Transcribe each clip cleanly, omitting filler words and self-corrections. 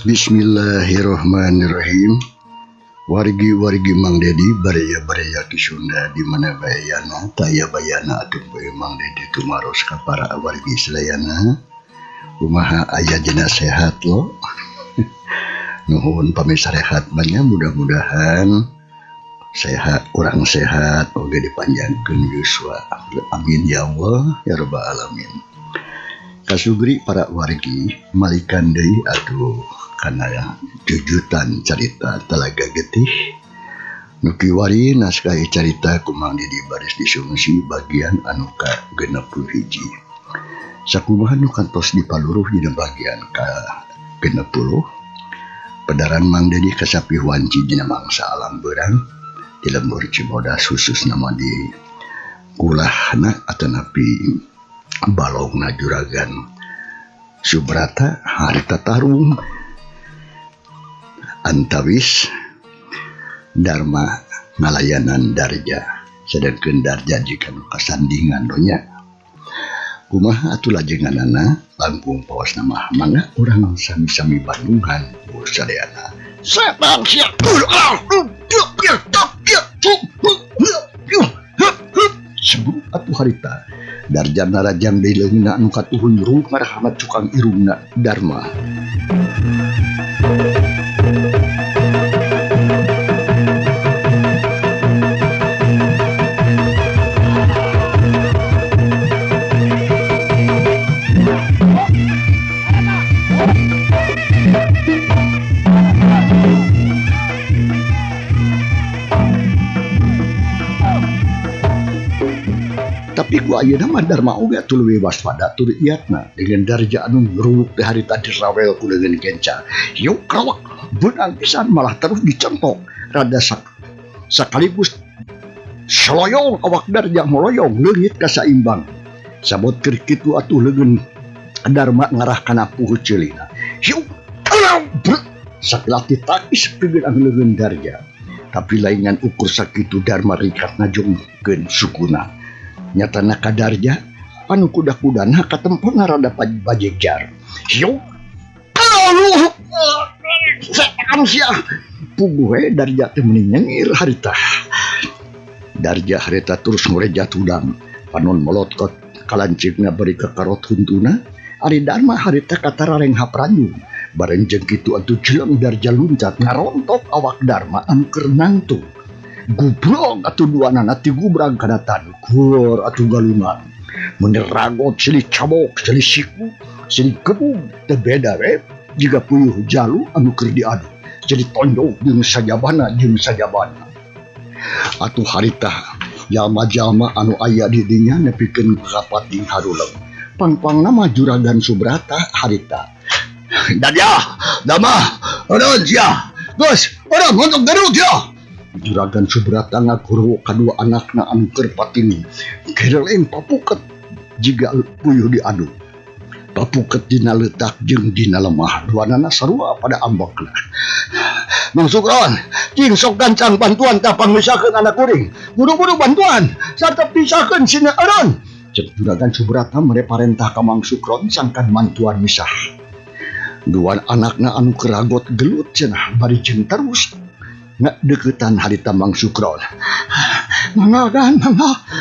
Bismillahirrahmanirrahim. Wargi-wargi Mang Dedi baraya-baraya ki Sunda di mana bayana taya bayana atuh bae Mang Dedi tumaros ka para wargi selayana. Kumaha aya jena sehat lo. Nuhun pamisarehat banyak mudah-mudahan sehat orang sehat oge dipanjangkeun yuswa. Amin ya Allah ya rabbal alamin. Kasugri para wargi malikan deui atuh kana jujutan carita Talaga Getih nu kiwari naskah carita ku Mang Dedi baris disungsi bagian anu ka 61. Sakumaha nu kantos dipaluruh dina bagian ka 60. Pedaran Mang Dedi kasapih wanci dina mangsa alam beurang di lembur Cibodas khusus nama di kulahna atanapi balongna juragan Subrata harita tarung antawis Dharma ngalayanan darja sedangkeun darja jika nu kasandingan donya kumaha atuh lajenganana langkung paos nama mangga urang sami-sami Bandungan sadayana setan sia sebelum atuh harita darja narajang deui leungna anu katuhun rung marhamat cukang irungna Dharma. Tapi ku ayeuna mah Dharma oge atuh leuwih waspada tur iatna dengan darja anu ngruluk di harita dirawel ku leungeun kenca. Yuk krawak beunang pisan malah terus dicentok rada sakaligus seloyong awak darja moloyong leungit kasaimbang. Sabot keur kitu atuh leungeun Dharma ngarah kana puhut ceulina. Yuk sakilat ditakis pikeun anu leungeun darja. Tapi laingan ukur sakitu Dharma rikat ngajungkeun sukuna. Nyatana kadarja anu kuda-kudana katemponna rada bajegjar. Yuk aluh setan sia puguh darja teh meuni nyengir harita. Darja harita terus ngorejat udang panon molot kalancingna bari ka karot huntuna. Ari Dharma harita katarareng hapranjung bareng jeung kitu atuh jeleng darja luncat ngarontok awak Dharma anu keur nangtung. Gubrong atuh duanana ti gubrang kana tan kur atuh galungan meneragot silih cabok silih siku silih gebung teu beda we jiga puyuh jalu anu keur diadu silih tondok jeung sajabana atuh harita jalma-jalma anu aya di dinya nepikeun kapating haruleung pangpangna mah juragan Subrata harita Dadya Dama aron sia geus aron montok garut ya. Juragan Subrata ngaguru kadua anakna anu keur pating kereleng papuket jiga puyuh diadu. Papuket dina leutak jeung dina lemah duanana sarua pada ambekna. Mang Sukron, cing sok gancang bantuan ka pangmisakeun anak kuring. Buru-buru bantuan sarta pisahkeun sina eureun. Ceuk Juragan Subrata mere parentah ka Mang Sukron sangkan mantuan misah. Dua anakna anu keragot gelut cenah bari jeung terus deketan harita Mang Sukron. Mangga.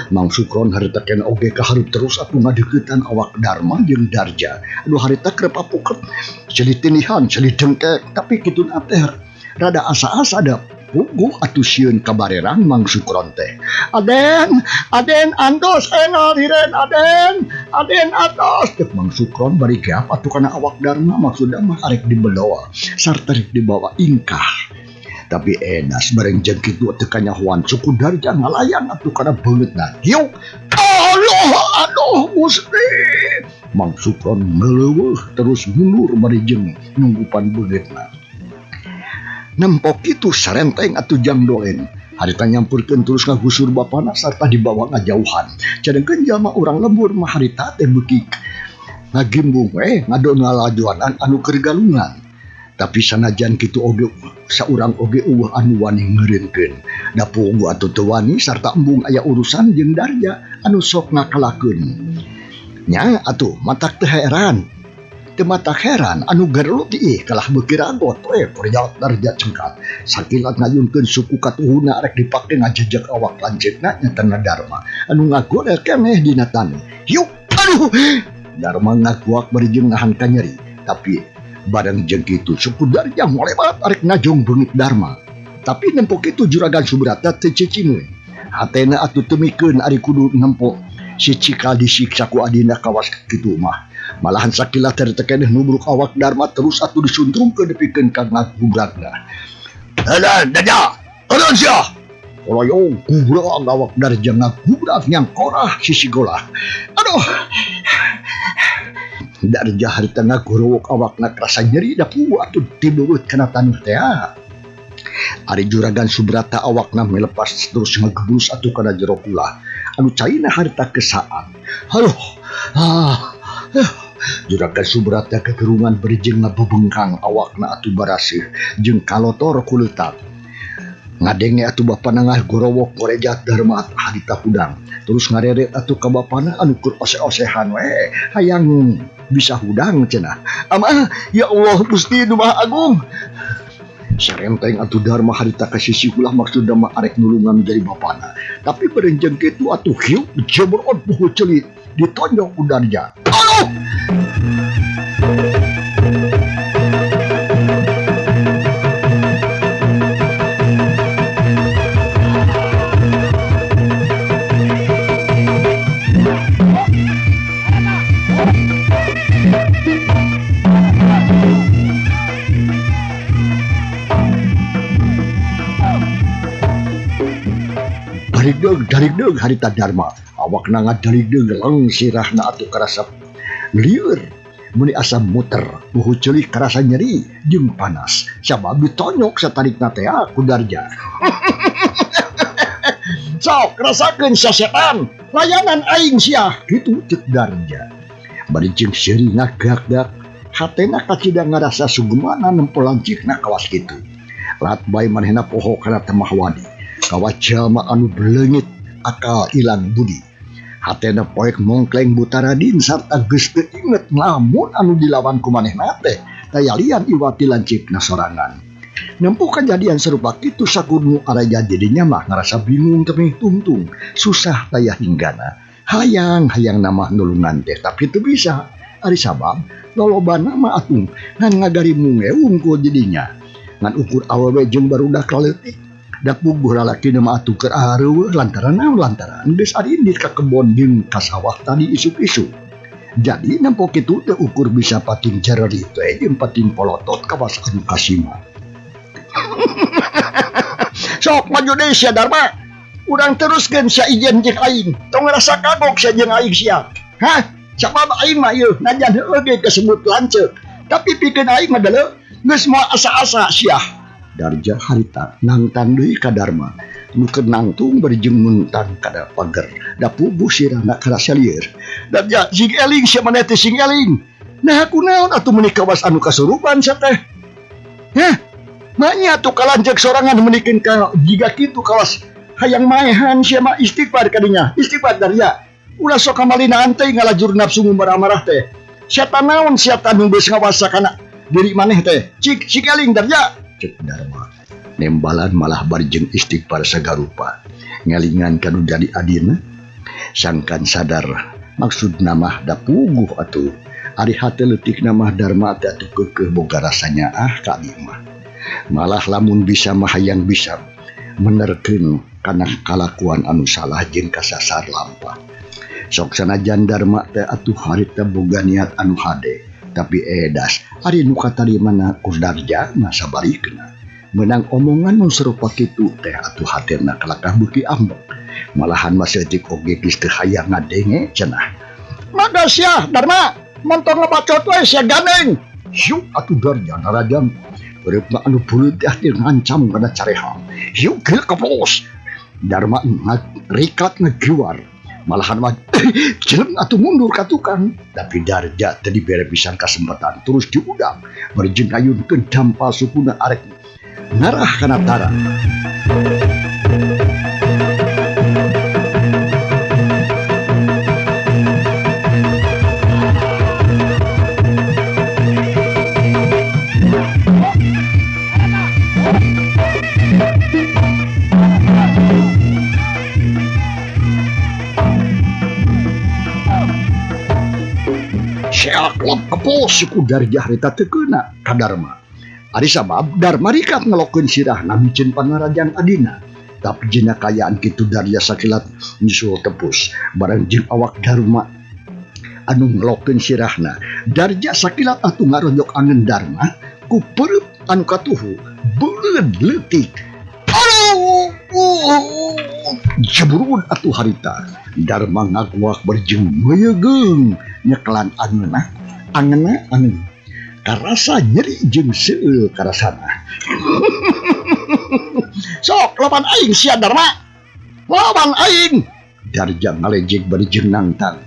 Mang Sukron harita kena oge kaharup terus atuh ngadeukeutan awak Dharma jeung darja. Aduh harita keur papuket ceuli tinihan ceuli dengkek tapi kituna teh rada asa-asa da puguh atuh sieun kabarerang Mang Sukron teh. Aden antos enal hiren Aden antos teh Mang Sukron bari geap atuh kana awak Dharma maksudna mah arek dibedoa sarta rek dibawa ingkah. Tapi edas bareng jeung kitu teu kanyahoan suku darja ngalayan atuh kana beungeutna. Yuk aduh Gusti. Mang Sukron meleuweuh terus mundur bari jeung nunggupan beungeutna. Nempok kitu sarenteng atuh jang doen. Harita nyampurkeun terus ngagusur bapana sarta dibawa ngajauhan. Cadengkeun jalma urang lembur mah harita teh beuki ngagimbung we ngadon ngalajuanan anu keur galungan. Tapi sanajan kitu oge saurang oge eueuh anu wani ngeureunkeun. Da pugu atuh teu wani sarta embung aya urusan jeung darja anu sok ngakalakeun. Nya atuh matak teu heran. Temata heran anu gerlut kalah bekiragot perjawab Darja cengkat sakilat ngayunkeun suku katuhuna arek dipake ngajejeg awak lancetna nyatana Darma anu ngagolek keneh dina tanu. Yuk, aduh. Darma ngaguak berijeng nahan ka nyeri, tapi bareng jeung kitu suku Darja molebat arek najong beungit Darma. Tapi nempok itu Juragan Subrata teu cicimeun. Hatena atuh teu mikeun ari kudu nempok si Cikal disiksa ku adina kawas kitu mah. Malahan sakilat tertekeneh nubruk awak Darma terus atuh disuntrungkeun dipikeun ka ngagubrakna. Dadah, ulun sia. Oloyong gubrak awak Darja ngagubrak nyang korah sisi golah. Aduh. Darja harita ngagorowok awakna kerasa nyeri da pu atuh tibeut kana taneuh teh. Ari Juragan Subrata awakna melepas terus ngagebus atuh kana jero kulah. Anu caina harita kesaan. Aduh. Juragan Subrata kegerungan berijeng ngabebengkang awakna atuh barasih jeung kalotor ku leutak. Ngadenge atuh bapana ngagorowok gorejat Darma harita hudang. Terus ngareret atuh ka bapana anu keur ose-osehan we hayang bisa hudang cenah. Amah, ya Allah Gusti Nu Maha Agung. Sarenteng atuh Darma harita ka sisi ulah maksudna mah arek nulungan menjadi bapana. Tapi berenjeng kitu atuh hiup jemerot puhu celit ditonjok ku Darja. Aduh! Darig-darig harita Darma awakna ngadarig-darig lang sirahna atuh karasa lieur muni asa muter puhu ceuli karasa nyeri jeung panas sabab ditonyok satarikna teh ku Darja. Sok rasakeun sasetan layanan aing sia kitu ceuk Darja. Bari jeung seuri ngagak-gak hatena kacidang ngarasa sugemana nempolancikna kawas kitu. Lat bae manehna poho kana temah wadi. Kawas jalma anu bleungit akal ilang budi. Hatena poek mongkleng buta radin sarta geus teu inget lamun anu dilawan ku manehna teh tayalian iwati lancipna sorangan. Nempuh kejadian serupa kitu sakudu araja jadinya mah ngarasa bingung teu tungtung, susah taya hinggana. Hayang nama nulungan teh tapi teu bisa. Ari sabab lolobana mah atuh ngan ngagari mungeung ku jadinya. Ngan ukur awewe jeung barudak leutik. Da puguh lalaki nama atuh keur areueuh lantaran geus arindit ka kebon jeung ka sawah tadi isuk-isuk. Jadi nempok kitu teu ukur bisa pating jareri teh jeung pating polotot kawas anu kasima. Sok maju deui sia Darma. Urang teruskeun sia ijen jeung aing. Tong ngarasa kagok sia jeung aing sia. Hah? Sabab aing mah ieu najan heueuh ge kesebut lanceuk. Tapi pikeun aing mah deuleu geus moal asa-asa sia. Darja harita nangtang deui ka Darma nu keur nangtung berijeng muntang kada pager da puguh sirahna karasa lieur. Darja sing eling sia maneh teh sing eling. Nah kunaon atuh meuni kawas anu kasurupan sia teh? Heh, manya atuh kalanjek sorangan menikeun ka jiga kitu kawas hayang maehan sia mah istighfar kadinya. Istighfar Darja. Ulah sok kamalinaan teh ngalajur nafsu marah-marah teh. Sia naon sia tanu geus ngawasa kana diri maneh teh. Cik eling Darja. Cek Darma nembalan malah barjeng istighfar sagarupa ngalingan kanu jadi adina sangkan sadar maksud namah da puguh atuh ari hate leutik namah Darma teh atuh keukeuh boga rasanya ka abdi mah malah lamun bisa mah hayang bisa menerkeun kana kalakuan anu salah jeung kasasar lampah sok sanajan Darma teh atuh harita boga niat anu hade. Tapi edas, ari nu katarimana ku Darja mah sabarikeuna. Menang omongan nu serupa kitu teh atuh haterna kalakah beuki ambek. Malahan maseutik oge geus teu hayang ngadenge cenah. Mangga sia Darma, montong ngabacot we sia gandeng. Hiu atuh Darja narajan. Beureup anu beuleut teh tir ngancam kana carehang. Hiu geul keplos. Darma ngarikat ngagiwar. Malahan mah jelem atuh mundur ka tukang. Tapi Darja teu dibere pisan kasempatan terus diudang berijeng ayunkeun dampal sukuna arek ngarah kana tara. suku Darja harita teu keuna ka Darma. Ari sabab Darma rikap ngelokeun sirahna micen pangarajaan adina. Tapi jena kayaan kitu Darja sakilat nyusul tepus barang jeung awak Darma anu ngelokeun sirahna. Darja sakilat atuh ngarojok angeun Darma ku pereup anu katuhu beuleud leutik. Aduh, jeburun atuh harita. Darma ngaguak berjeng meyegeung nyekelan angeuna karasa nyeri jeung seueur karasana. Sok lawan aing sia Darma. Lawan aing. Darja ngalejeg berjeng nangtang.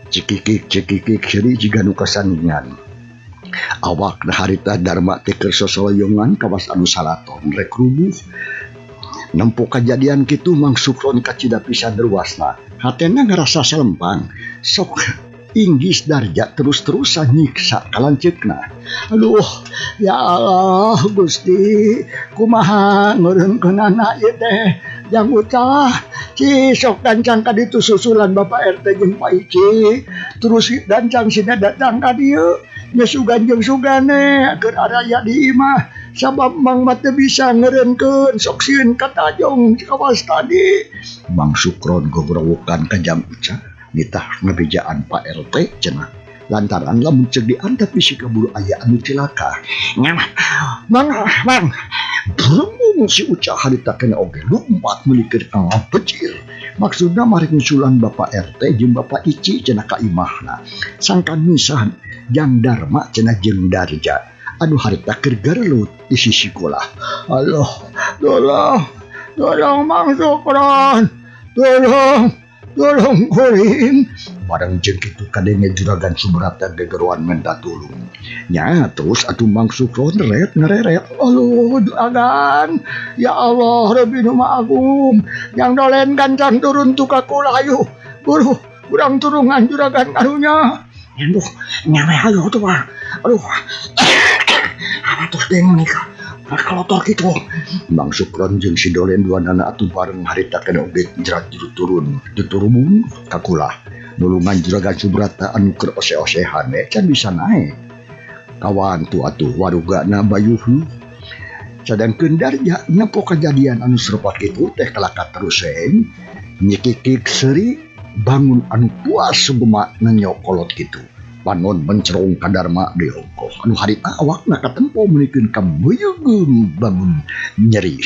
Cikikik seri jiga nu kasandingan. Awak harita Darma teh keur sosoloyongan kawas anu salaton rek rubuh. Nempo kejadian kitu Mang Sukron kacida pisan ruasna. Hatena ngerasa selempang. Sok inggis Darja terus-terusan nyiksa kalanceukna. Aduh, ya Allah Gusti, kumaha ngeureunkeunana ieu teh? Jang ucah, sok dancang ka ditu susulan Bapak RT jeung Pak Ici. Terus dancang sina datang ka dieu. Nya sugan jeung sugane keur araya di imah. Sabab Mang mah teu bisa ngeureunkeun sok sieun ka tajong kawas tadi. Mang Sukron gogrowukan ka jam ucah. Nitah ngabejaan Pak RT cenah. Lantaran lamun ceuk diantep bisi kaburu aya anu cilaka. Mang, berembung si ucah harita kena oge lompat meuli ka pecil. Maksudna mari ngusulan Bapak RT jeung Bapak Ici cenah ka imahna. Sangkan misahan jang Darma cenah jeung Darja. Anu harita keur garelut di sisi sekolah. Allah, tolong Mang Sukron. Tolong kuring. Barang jeung kitu kadenge Juragan Subrata gegeruan minta tulung. Nya terus atuh Mang Sukron ngereret. Aduh Juragan. Ya Allah Rabbi nu Agung. Yang dolen gancang turun tu ka kulayu. Buru urang turungan Juragan karunya. Aduh nyawe hayu tuh Pak. Aduh. Apa tuh deng nikah. Klotor gitu. Mang Sukron jeung si Dolen duanana atuh bareng harita kena oge jerat juru turun diturun ka kulah. Nulungan Juragan Subrata anu keur ose-osehan can bisa naik. Kawan tu atuh warugana bayuh. Sadangkeun Darja nempo kejadian anu serupa kitu teh kalakat terus nyikikik seri bangun anu puas subema nanyokolot kitu. Panon mencerong ka Darma di ongkoh. Anu harita awakna katempo meulikeun ka meyegeung bangun nyeri.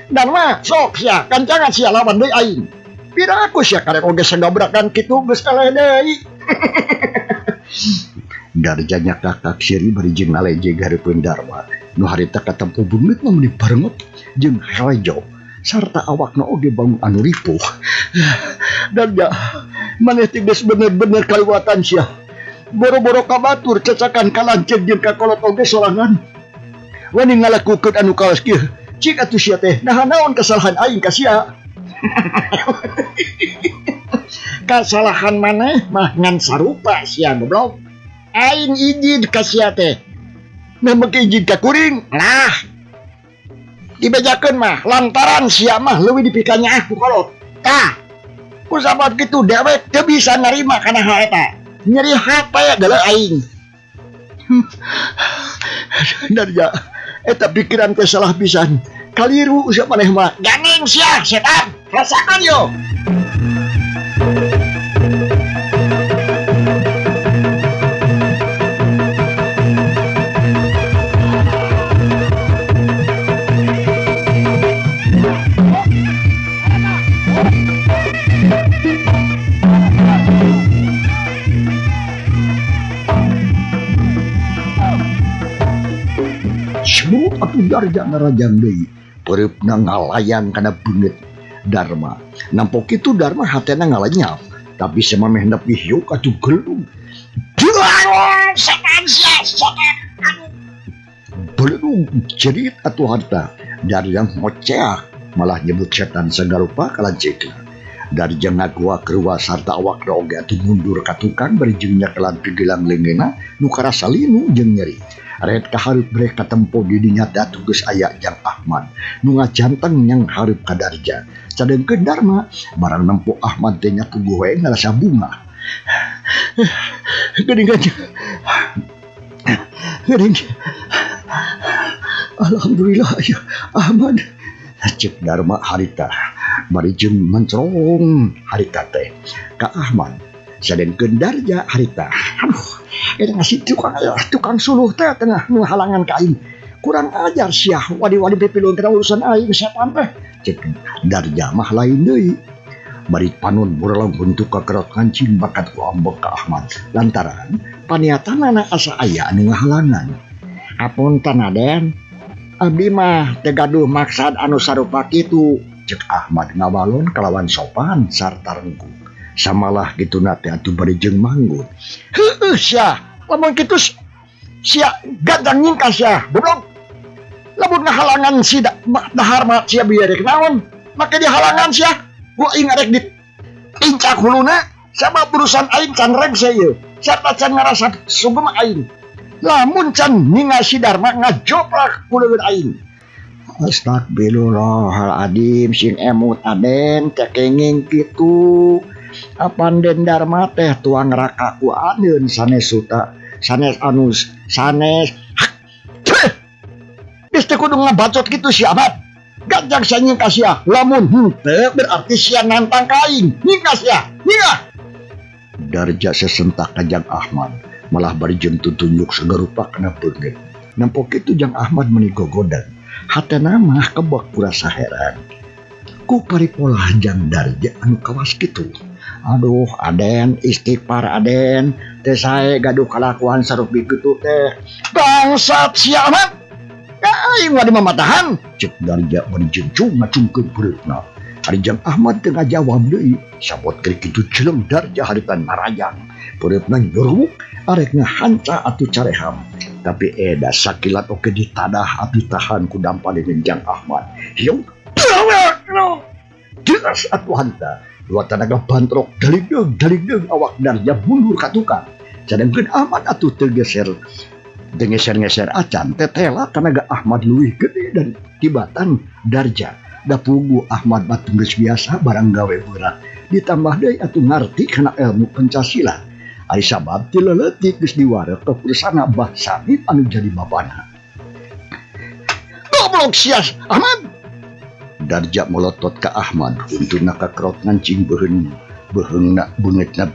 Darma sok sia kancangan sia lawan deui aing. Piraku sia karek oge sagabrakan kitu geus kaleh deui. Darja nyakak siri bari jeung nalejeg hareupeun Darma. Nu harita katempo beungeut mah meuni barenget jeung halejo sarta awakna oge bangun anu ripuh. Darja maneh geus bener-bener kaliwatan sia. Boro-boro kabatur cacakan kalanceg jeung kakolot oge sorangan. Wani ngalakukeun anu kaos kieu. Cik atuh sia teh naha naon kesalahan aing ka sia. Kasalahan maneh mah ngan sarupa sia goblok. Aing izin ka sia teh. Nah make izin ka kuring. Lah. Dibejakeun mah lantaran sia mah leuwih dipikanya aku kolot. Tah. Kusabab kitu dewek teu bisa narima kana hal eta. Nyeri hate geuleuh aing. Darja, eta pikiran teh salah pisan. Kaliru sia maneh mah. Gangeng sia setan. Rasakan yo. Semut atuh Darja narajang deui. Pereupna ngalayan kana beungeut Darma. Nampo kitu Darma hatena ngalanyap, tapi samameh nepi hiuk atuh gelung. Setan sia, setan. Belum jerit atuh harta. Darja ngoceak malah nyebut setan sagarupa kalancegna. Darja ngagua keruwa sarta awakna oge atuh mundur ka tukang bari jeung nyakelan pigelang leungeunna nu karasa linu jeung nyeri. Red kahareup brek katempo di dinya datu geus aya Jang Ahmad nu ngajanteng nyang hareup ka Darja. Sadengkeun Darma barang nempo Ahmad teh nya puguh we ngarasa bunga. Geuning aja. Geuning. Alhamdulillah ya Ahmad. Cek Dharma harita bari jeung mencrong harita teh ka Ahmad sadenkeun Darja harita. Aduh, eta ngasih tukang suluh teh tengah nu halangan ka aing. Kurang ajar sia wadi-wadi pipilun kana urusan aing setan teh. Cek Darja mah lain deui. Bari panun buralong bentuk kakerot kancing bakat ku ambek ka Ahmad lantaran paniatanana asa aya anu ngahalangan. Apunten Aden, abdi mah teu gaduh maksad anu sarupa kitu, cek Ahmad ngawalon kalawan sopan sarta rengkuh. Samalah kituna teh atuh bari jeung manggut. Heueuh sia, lamun kitu sia gadang nyingkas sia, goblok. Lamun ngahalangan si dahar mah sia bieu rek naon? Make dihalangan sia. Gua ing arek di incak huluna sabab urusan aing can rengse ieu. Sarta can ngarasa sugem aing. Lamun can ningal si Darma ngajoplak kuleun aing. Astagfirullahaladzim sing emut Aden teh kenging kitu. Apan Den Darma teh tuang rakaku aneun sanes suta sanes anus sanes. Geus teh kudu ngabacot kitu si Ahmad. Gajang sia nyingkas sia. Lamun henteu berarti sia nantang ka aing. Nyingkas sia. Nyingah. Darja sesentak ka Jang Ahmad. Malah bari jeung tutunjuk segarupa kana beungeut. Nampok kitu Jang Ahmad meuni gogodan. Hatena mah kebak kurasa heran. Ku paripolah Jang Darja anu kawas kitu. Aduh Aden, istighfar Aden. Teh sae gaduh kalakuan sarupi kitu teh. Bangsat si Ahmad. Aing wadi mamatahan. Cek Darja bari jeung ngacungkeun peureuhna. Ari Jang Ahmad teu ngajawab deui. Sabot keur kitu jelem Darja haritan marajang. Peureuhna nyuruk arek ngahanca atuh careham. Tapi eda sakilat oke ditadah atuh tahan ku dampadeun Jang Ahmad. Hiung. Jelas atuh hanta. Dua tanaga bantrok daligdeug awak Darja mundur ka tukang. Sadengkeun Ahmad atuh teu geser geser acan tetela tanaga Ahmad leuwih gede dan tibatan Darja. Da pugu Ahmad batu geus biasa barang gawe berat. Ditambah deui atuh ngarti kana ilmu Pancasila. Ari sabab ti leuleutik geus diwareg ka kursana Bah Samit anu jadi babana. Goblok sia Ahmad. Darja molotot ka Ahmad untuna ka kerot ngancing beheungna beungeutna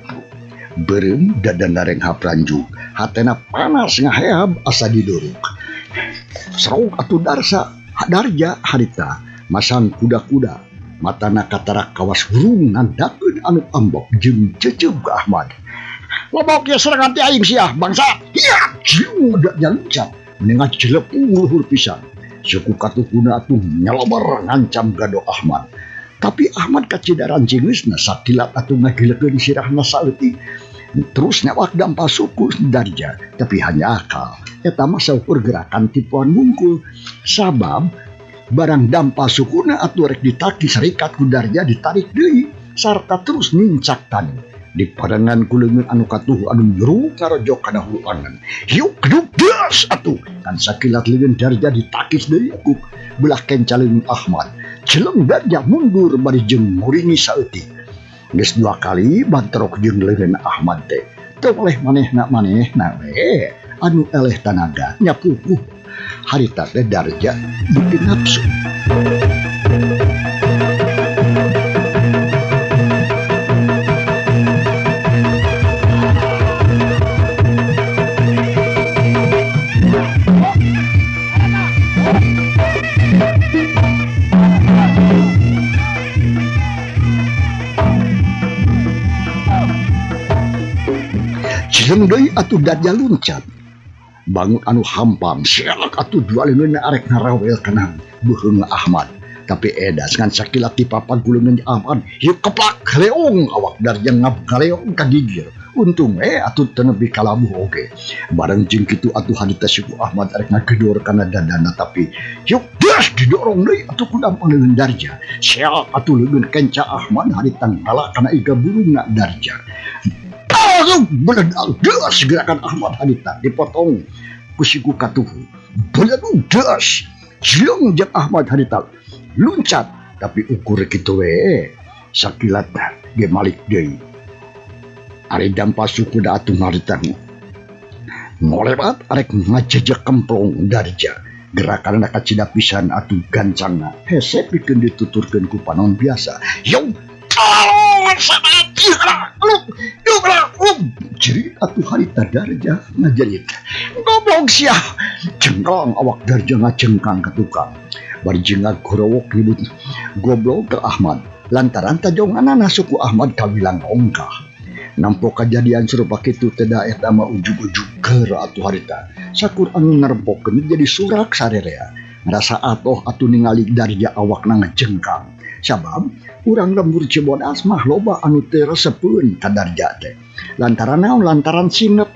beureum dadana reng hapranjuk. Hatena panas ngaheab asa diduruk. Serog atuh Darja harita masan kuda-kuda. Matana katarak kawas hurung ngandakeun anu ambok jeung ceuceub ka Ahmad. Lobok ya serangan ti aing sia bangsa. Iya, jiu da jalucat menengah jelepung luhur pisan. Suku katuhuna atuh nyalobar ngancam gado Ahmad. Tapi Ahmad kacidaran jingeusna sakilat atuh ngagilekeun sirahna saeutik. Terus nyawak dampa suku Darja, tapi hanya akal. Eta mah saukur gerakan tipuan bungkul. Sabab barang dampa sukuna atuh rek ditaki serikat ku Darja ditarik deui sarta terus nincak tani. Di padangan kuleungeun anu katuh anu njuruk ngarojo kana huluangan. Hiuk keduk das atuh kan sakilat leungeun Darja ditakis deui ku belah kencaleun Ahmad. Jelem Darja mundur bari jeung muringi saeutik. Geus 2 kali bantrok jeung leungeun Ahmad teh. Teu oleh manehna we anu eleh tanaga nyapupuh. Harita teh Darja beuki nafsu. Jeung deui atuh Darja luncat. Bangun anu hampam sialak atuh dua leungeunna arek ngarawel kana beuheung Ahmad. Tapi eda ngan sakilat ti papan kuleungeun Ahmad hiuk keplak leong awak Darja ngaleong ka gigir. Untung atuh teu nepi ka labuh oge. Bareng jeung kitu atuh harita suku Ahmad arek ngagedor kana dadana tapi hiuk das didorong deui atuh ku dampaleun Darja. Sial atuh leungeun kenca Ahmad harita ngalah kana iga burungna Darja. Beledang das gerakan Ahmad harita dipotong ku siku katuhu. Beledang das jeung Jang Ahmad harita luncat tapi ukur kitu we sakilat ge malik deui. Ari dampa suku da atuh ngaritan ngolewat arek ngajejek kemplong Darja gerakan kacida pisan atuh gancangna hese pikeun dituturkeun ku panon biasa yo jerit atuh harita Darja ngajerit goblok sia cengkang awak Darja ngacengkang ke tukang bari jengak gorowok nyebut goblok ke Ahmad lantaran tajonganana suku Ahmad kawilang ongkah nampo kejadian serupa kitu teh da eta mah ujug-ujug keur atuh harita sakur anu nerbokeun jadi surak sarerea ngerasa atoh atuh ningali Darja awakna ngajengkang sabab urang lembur Cibodas mah loba anu teu resepeun ka Darja teh lantaran naon lantaran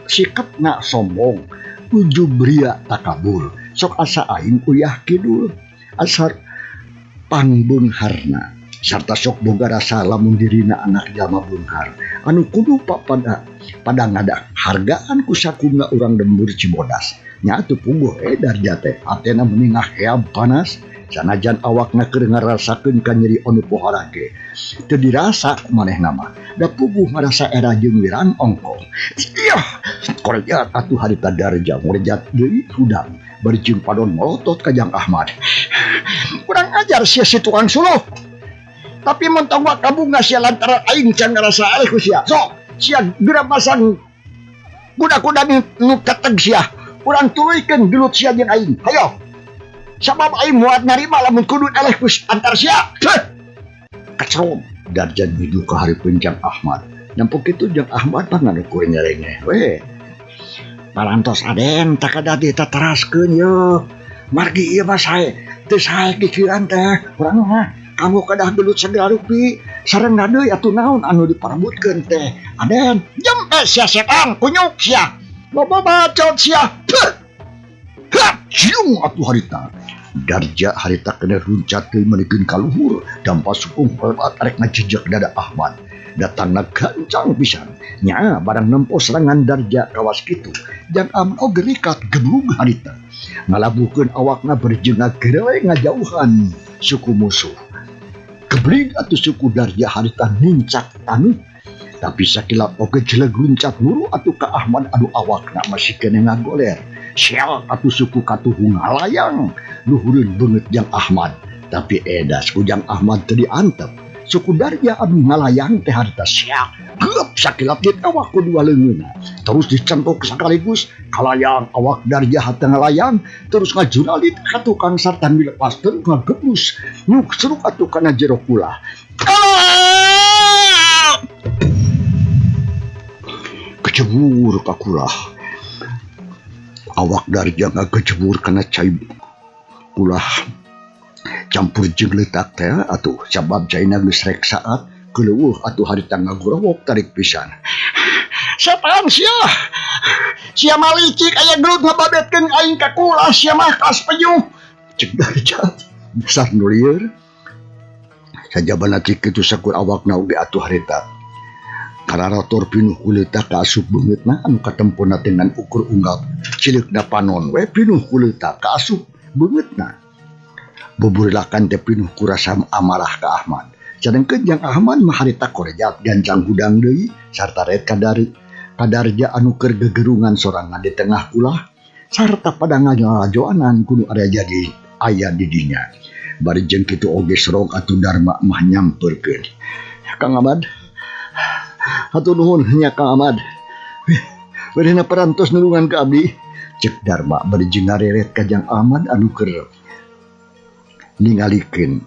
sikapna sombong ujug bria takabur sok asa aing uyah kidul asar pangbunharna sarta sok boga rasa lamun dirina anak jalma bunghar anu kudu pada ngada hargaan ku sakumna urang lembur Cibodas nya atuh puguh Darja teh atena meningah heam panas sanajan awakna keur ngarasakeun ka nyeri anu pohara ge teu dirasa manehna mah da puguh ngarasa era jeung wirang ongkong ieuh korejat atuh harita Darja ngorejat deui hudang bari jeung padon melotot ka Jang Ahmad kurang ajar sia si tukang suluh tapi mentong wa kabunga sia lantaran aing can ngarasa alih ku sia sok sia geura pasang kuda-kuda nu keteg sia urang turuykeun gelut sia jeung aing hayo sabab aing moal narima lamun kudu alih ku antar sia kacrot Darja hidu ka hareupeun Jang Ahmad nampu kitu Jang Ahmad mah nganukur nyerenge we parantos Aden takadadi tataraskeun yo margi ieu mah sae teu sae pikiran teh urang mah kamu kadah gelut segala rupi sareng deui atuh naon anu diparebutkeun teh Aden jem sia setan kunyuk sia loba bacot sia cium atuh harita Darja harita kena runcat teuy menikeun ka luhur dampa sukung pelbat arek ngajejek dada Ahmad datangna gancang pisan nya barang nempo serangan Darja kawas kitu Jang Ahmad oge rikat geblug harita ngalabuhkeun awakna berjeungna gerewe ngajauhan suku musuh gebling atuh suku Darja harita nincak tanuh tapi sakilap oge jeleg luncat muru atuh ka Ahmad anu awakna masih kene ngagoler sial atuh suku katuhu ngalayang luhureun beungeut Jang Ahmad tapi edas ku Jang Ahmad teu diantep suku Darja anu ngalayang teh harita sial geup sakilap di awak kedua leungeunna terus dicempok sekaligus kalayang awak Darja hate ngalayang terus ngajuralit ka tukang sarta milepaskeun ngageblus nyuk seruk atuh kana jero kula kecebur ka kula awak Darja ngagejebur kana cai kula campur jeung leutak teh atuh sabab caina geus rek saat keleuweuh atuh harita ngagorowok tarik pisan sapaan sia malicik aya gelut ngababetkeun aing ka kula sia mah kas penyuh cek Darja dasar nu lieur sajabana ti kitu sakur awakna oge atuh harita kararator pinuh ku leutak ka asup beungeutna anu katemponna dengan ukur unggap cileukna panon we pinuh ku leutak ka asup beungeutna buburilakan teh pinuh ku rasa amarah ka Ahmad cadengkeun Jang Ahmad mah harita korejat gancang hudang deui sarta ret ka Darja anu keur gegerungan sorangan di tengah ulah sarta pada ngajoanan kudu area jadi aya di dinya bari jeung kitu oge serog atuh Darma mah nyampeurkeun Kang Ahmad hatur nuhun nya Kang Ahmad beurina parantos nulungan ka abdi cek Darma bari jeung ngareret ka Jang Ahmad anu keur ningalikeun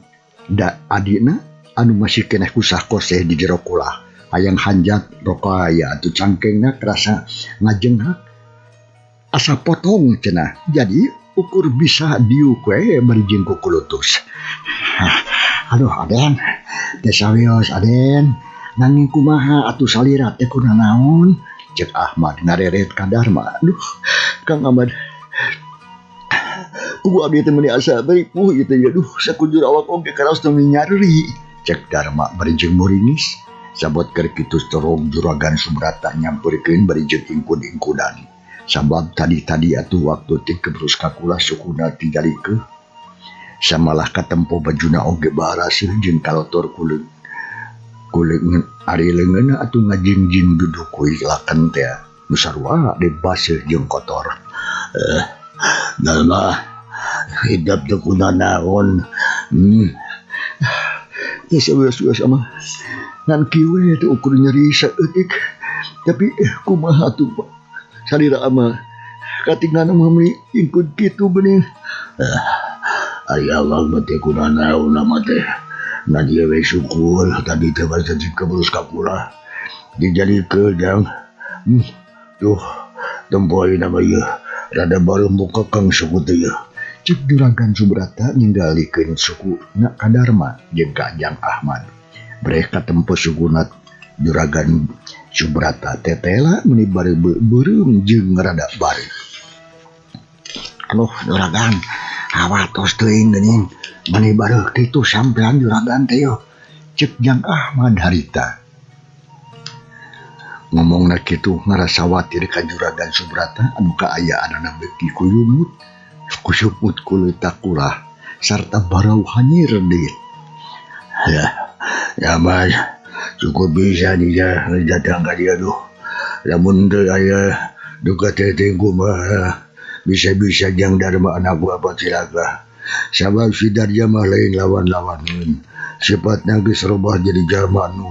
da adina anu masih keneh kusah koseh di jero kulah hayang hanjat rokaya atuh cangkengna kerasa ngajenghak asa potong cenah jadi ukur bisa diuk we bari jeung kukulutus aduh Aden teh sawios Aden nanging kumaha atuh salira teh kunaon cek Ahmad ngareret ka Darma aduh Kang Ahmad kubu abdi teh meuni asa beripuh ieu teh aduh sakujur awak oge karaos teu nyari cek Darma bari jeung muringis sabot keur kitu terong juragan Subrata nyampeurkeun bari jeung ingkun-ingkunan sabab tadi atuh waktu ti kebrus ka kula sukuna tinggalikeun samalah katempo bajuna oge baraseuh jeung kalotor kuleung kulit ari leungeunna atuh ngajingjing duduk ku ilakan teh nu sarua di baseuh jeung kotor. Dalma hidup teu kunanaon. Ya sawios-wios mah ngan kieu teh ukur nyeri saeutik. Tapi kumaha atuh salira mah katinggalna mah ingkun kitu geuning. Ari Allah mah teh kunanaon mah teh. Nah dia we syukur tadi teh baca keberus kapula dijadikeun jang tuh tempoy nama ieu rada baru muka kang suku teh ieu cek Juragan Subrata ninggalikeun suku na Kadarma jeung Kajang Ahmad mereka tempo sukuna Juragan Subrata tetela meni bari beureum jeung rada bari. Aduh Juragan awatos teuing geuning mani bareuh kitu sampean Juragan teh yo cek Jang Ahmad harita ngomongna kitu ngarasa watir ka Juragan Subrata anu kaayaanna beuki ku lumut kusuput ku leutak ulah sarta barau hanyir deui. Ya mas cukup bisa nih datang ka dieu duh lamun teu aya duka teh kumaha bisa-bisa Jang Darma anak bapak cilaka. Sabab si Darja mah lain lawan-lawaneun. Sifatna geus robah jadi jalma nu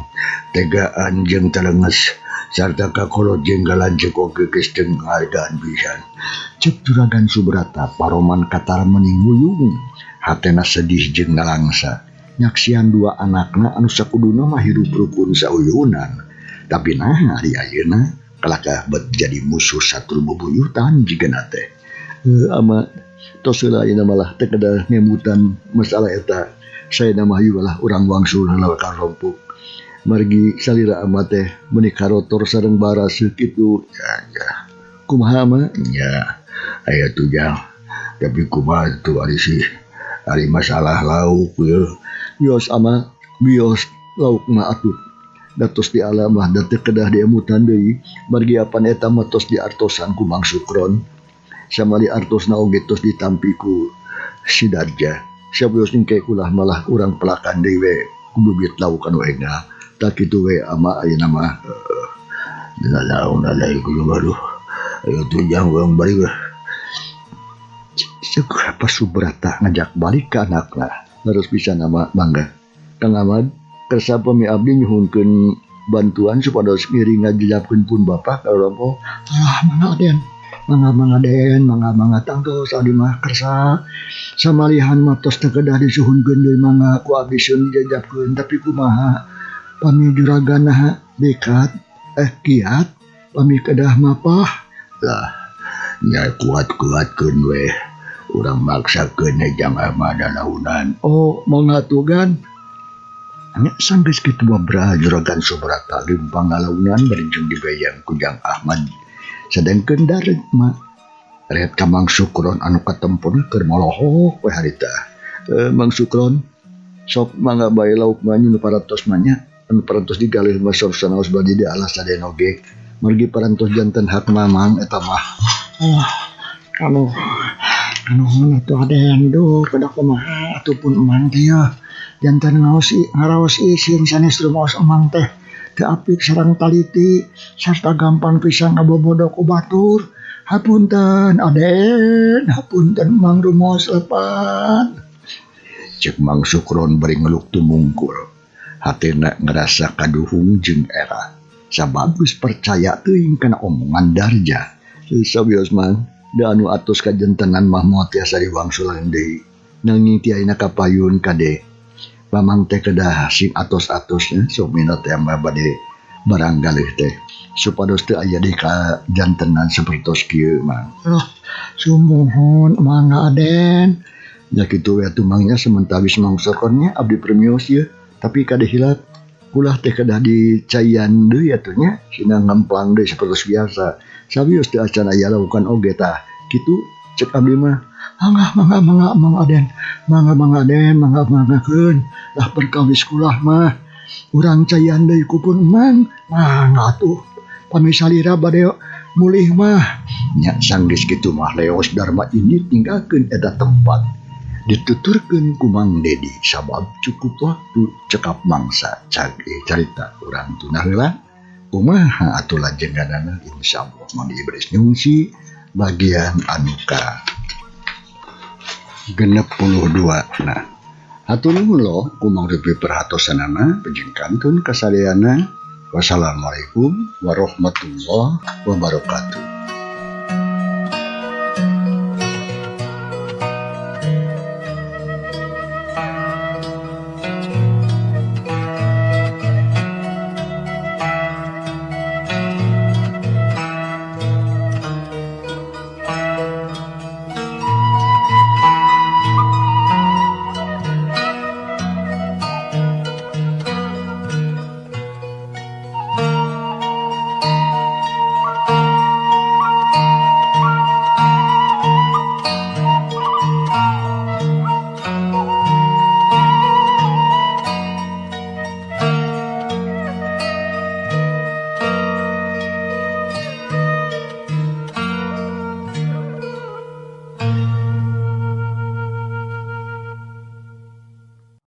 tegaan jeung telenges sarta kakolot jeung galancek oge geus teu ngahargaan pisan. Cek Juragan Subrata paroman katar meuning wuyung hatena sedih jeung nalangsa. Nyaksian dua anakna anu sakuduna mah hirup rukun sauyunan. Tapi nah ari ayeuna kalaka bet jadi musuh satur bebuyutan jigana teh. Ama tos lain malah teu kada ngemutan masalah eta saena mah ieu lah urang wangsul heula ka rompuk margi salira ama teh meuni karotor sareng baraseuh kitu ya kumaha mah nya aya tuh Jang tapi kumaha tuh ari masalah lauk bios ama bios lauk mah atuh datos di alam mah da teu kedah diemutan deui margi apan eta mah tos diartosan ku Mang Sukron samali artosna oge tos ditampi ku si Darja. Sabeus engke ulah malah urang pelakan deui we ku bibit lauk anu endah. Tak kitu we ama ayeuna mah naon alai ku baruh. Ayo tuh Jang urang bari we. Sakurapa Subrata ngajak balik ka anakna. Terus bisa nama mangga. Kang Ahmad kersa pami abdi nyuhunkeun bantuan supados ngiring ngajilapkeun pun bapak ka rompo. Mangga Den. Mangga tangtos abdi mah kersa samalihan mah tos teu kedah disuhunkeun deui mangga ku abdi sieun dijajabkeun tapi kumaha pami juragan dekat kiat pami kedah mapah lah nya kuat-kuatkeun we urang maksakeun Jang Ahmad launan. Oh mangga atuh gan nya sanggeus kitu babra Juragan Subrata limpang ngalaunan berenjeng dibayang ku Jang Ahmad. Sedengkeun daret mah ret ka Mang Sukron anu katempon keur molohok we harita. Mang Sukron sok mangga bae lauk mah nu parantos mah nya anu parantos digalih mah sok sanaos bade di alas saden oge margi parantos janten hak mamang eta mah. Anu atuh aden duh kada kumaha atuh pun emang teh janten ngaraos isin sanes rumaos emang teh teu apik sareng taliti sarta gampang pisan ngabobodok ku batur. Hapunten Aden, hapunten Mang rumaos lepat. Cek Mang Sukron bari ngeluk tumungkul. Hatena ngerasa kaduhung jeung era. Sabab geus percaya teuing kana omongan Darja. Sabios Mang, da anu atos kajentenan mah moal tiasa diwangsulan deui. Nanging ti ayeuna kapayun kade. Pamang teh kedah sing atos-atosnya sok minat teh mah bade barang galih teh. Supados teu aya di ka jantenan sapertos kieu Mang. Sumuhun mangga Aden. Ya kitu we atuh Mangnya sementawis Mang Sukronnya abdi premios ieu. Tapi kade hilap ulah teh kedah dicayan deui atuh nya sina ngemplang deui sapertos biasa. Sabios teu acan aya laukan oge tah. Kitu cek abdi mah. Mangga Aden. Mangga Aden, manggakeun. Lah perkawis kulah mah. Urang cayan deui ku pun Mang. Mangga atuh. Pami salira bade mulih mah. Nya sanggeus kitu mah leos Darma ini tinggalkeun eta tempat. dituturkeun ku Mang Dedi sabab cukup waktu cekap mangsa carita urang tuna heula kumaha atuh lajenganana insyaallah mun diberi nyungsi bagian anu ka 62. Nah, hatur nuhun lo kumang repi perhatosanana pejengkantun kasadayana. Wassalamualaikum warahmatullahi wabarakatuh.